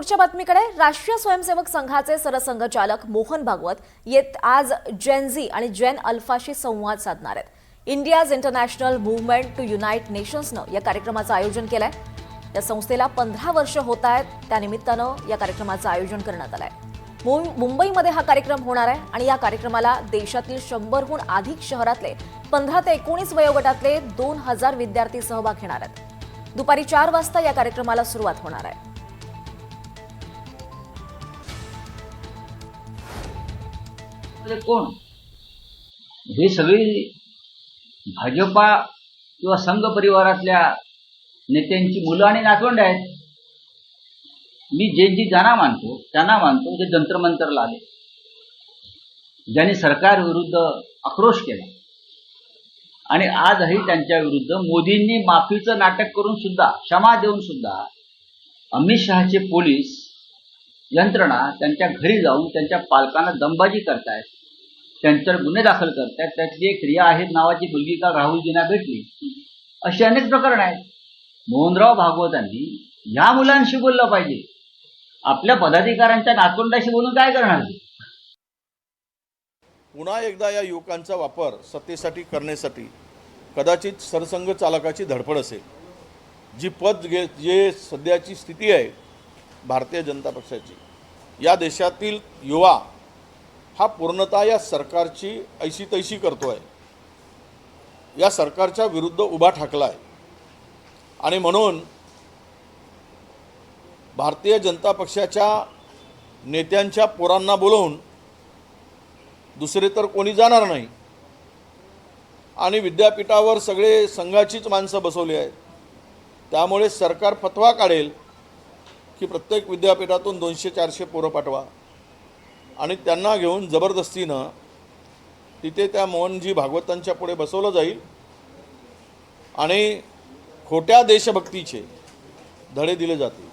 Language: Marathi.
पुढच्या बातमीकडे राष्ट्रीय स्वयंसेवक संघाचे सरसंघचालक मोहन भागवत आज जेन झी आणि जेन अल्फाशी संवाद साधणार आहेत। India's international movement to unite नेशन्सनं या कार्यक्रमाचं आयोजन केलंय। या संस्थेला 15 वर्ष होत आहेत, त्यानिमित्तानं या कार्यक्रमाचं आयोजन करण्यात आलंय। मुंबईमध्ये हा कार्यक्रम होणार आहे आणि या कार्यक्रमाला देशातील 100हून अधिक शहरातले 15 ते 19 वयोगटातले 2000 विद्यार्थी सहभाग घेणार आहेत। दुपारी 4 वाजता या कार्यक्रमाला सुरुवात होणार आहे। कोण हे सगळी भाजपा किंवा संघ परिवारातल्या नेत्यांची मुलं आणि नातवंड आहेत। मी जे ज्यांना मानतो त्यांना मानतो, जे जंतर मंतरला आले, ज्यांनी सरकार विरुद्ध आक्रोश केला आणि आजही त्यांच्या विरुद्ध मोदींनी माफीचं नाटक करून सुद्धा, क्षमा देऊन सुद्धा अमित शहाचे पोलीस यंत्रणा त्यांच्या घरी जाऊन त्यांच्या पालकांना दमबाजी करतायत, त्यांच्यावर गुन्हे दाखल करतायत। त्यातली एक रिया आहेत नावाची मुलगी काल राहुलजींना भेटली। अशी अनेक प्रकरणं आहेत। मोहनराव भागवतांनी ह्या मुलांशी बोललं पाहिजे, आपल्या पदाधिकाऱ्यांच्या नातवंडाशी बोलून काय करणार? पुन्हा एकदा या युवकांचा वापर सत्तेसाठी करण्यासाठी कदाचित सरसंघ चालकाची धडपड असेल। जे सध्याची स्थिती आहे भारतीय जनता पक्षाची, या देशातील युवा हा पूर्णतः या सरकारची ऐशी तैशी करतोय, या सरकारच्या विरुद्ध उभा ठाकला आहे। आणि म्हणून भारतीय जनता पक्षाच्या नेत्यांच्या पोरांना बोलवून दुसरे तर कोणी जाणार नाही आणि विद्यापीठावर सगळे संघाचीच माणसं बसवली आहेत। त्यामुळे सरकार फतवा काढेल की प्रत्येक विद्यापीठातून 200-400 पोरं पाठवा आणि त्यांना घेऊन जबरदस्तीनं तिथे त्या मोहनजी भागवतांच्या पुढे बसवलं जाईल आणि खोट्या देशभक्तीचे धडे दिले जातील।